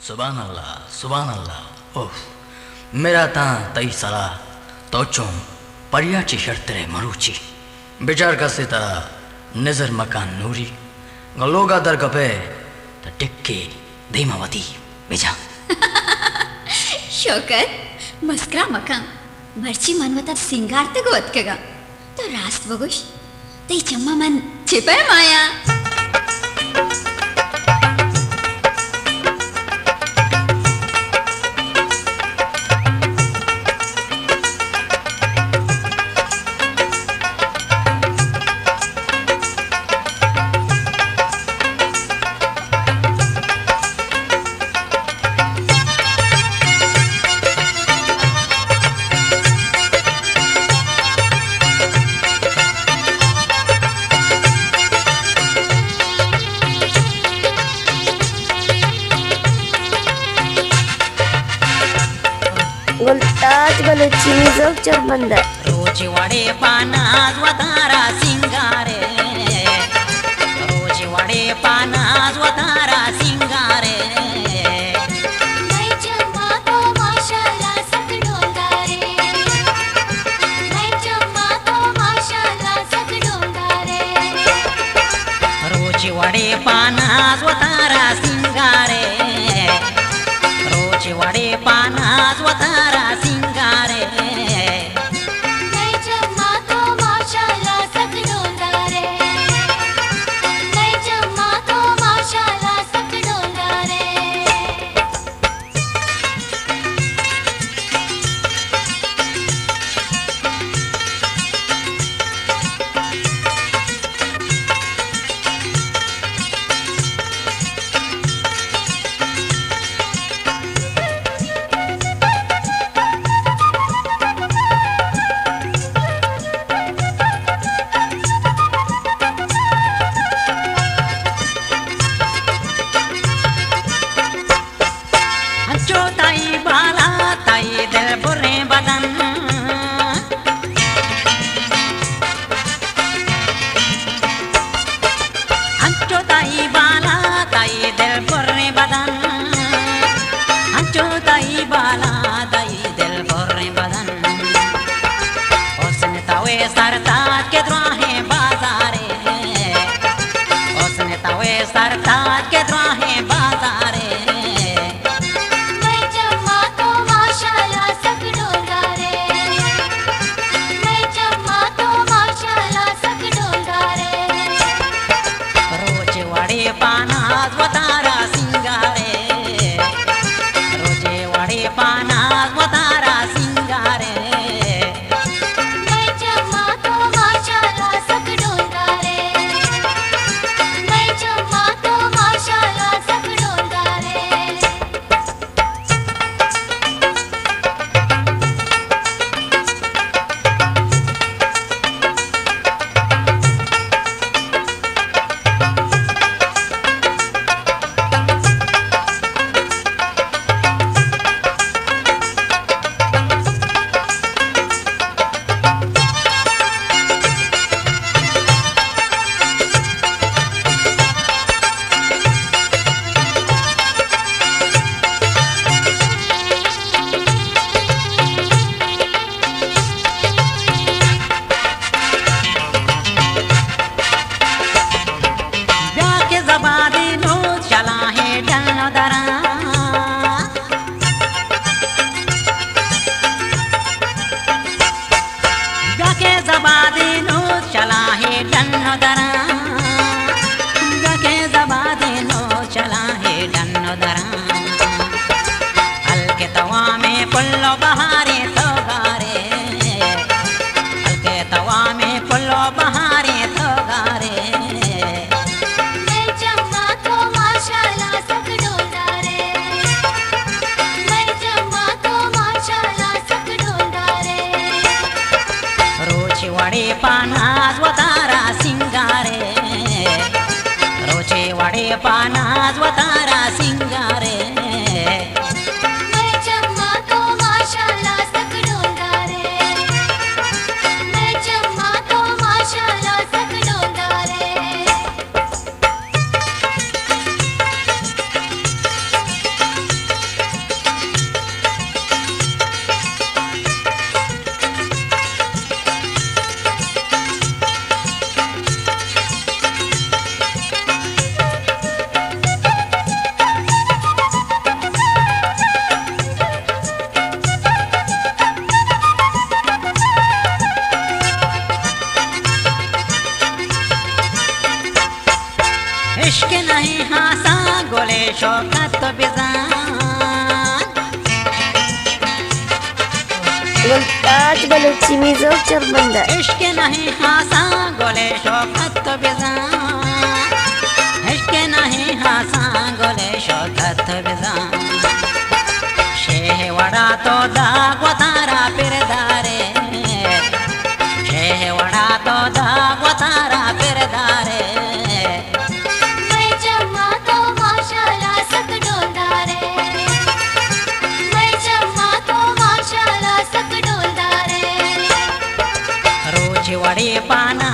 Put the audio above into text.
सुभान अल्लाह सुभान अल्लाह। ओह मेरा तां तई सला तोचों परियाची शर्तरे मरूची बिचार कसे ता नजर मकान नूरी गलोगा दर कपे ता टिक्के धीमावती बेजा शोकत मस्करा मकान मर्ची मनवता सिंगार ते गोत केगा तो रास्त बगुश ते चम्मा मन चिपे माया गुलताज बलुचीनी जोग चरमंदा रोज वडे पानाज वतारा सिंगारे रोज वडे पानाज वतारा सिंगारे मैं जम्मा तो माशाल्लाह सकड़ोंदा रे मैं जम्मा तो माशाल्लाह सकड़ोंदा रे रोज वडे पानाज वतारा सिंगारे रोज वडे पानाज वतारा सिंगारे मैं जम्मा तो माशाल्लाह सकड़ोंदा रे मैं जम्मा तो माशाल्लाह सकड़ोंदा रे हंचो ताई बाला ताई दिल बुरे बदन हंचो ताई बाला ताई दिल बुरे बदन हंचो ताई बाला ताई दिल बुरे बदन उसने तवे सरताज के द्वाहे बाजारे उसने तवे सरताज के द्वाहे बाजारे मैं जम्मा तो माशाल्लाह सकड़ोंदा रे मैं जम्मा तो माशाल्लाह सकड़ोंदा रे रोज वडे पानाज वतारा सिंगारे रोजे वडे पानाज वतारा सिंगारे मैं जम्मा तो माशाल्लाह सकड़ोंदा रे मैं जम्मा तो माशाल्लाह सकड़ोंदा रे ब्याके जबादी नो चला है डन दरा ब्याके जबादी नो चला है डन दरा ब्याके जबादी नो चला है डन दरा हल्के तवा में पुल्लो बहारे तो गारे हल्के तवा में पुल्लो बहारे तो गारे मैं जम्मा तो माशाल्लाह सकड़ोंदा रे मैं जम्मा तो माशाल्लाह सकड़ोंदा रे रोज वडे पानाज वतारा सिंगारे रोजे वडे पानाज वतारा सिंगारे मैं जम्मा तो माशाल्लाह सकड़ोंदा रे मैं जम्मा तो माशाल्लाह सकड़ोंदा रे नहीं हासा गोले शौकत बिजान मुमताज बलूची मिजोक चरबंदर इश्क नहीं हासा गोले शौकत बिजान इश्क नहीं हासा गोले शौकत बिजान शेहवड़ा तो दागवतारा पिरदारे शेहवड़ा तो दागवतारा पिरदारे मैं जम्मा तो माशाल्लाह सक डोलदारे मैं जम्मा तो माशाल्लाह सक डोलदारे रोज वड़े पाना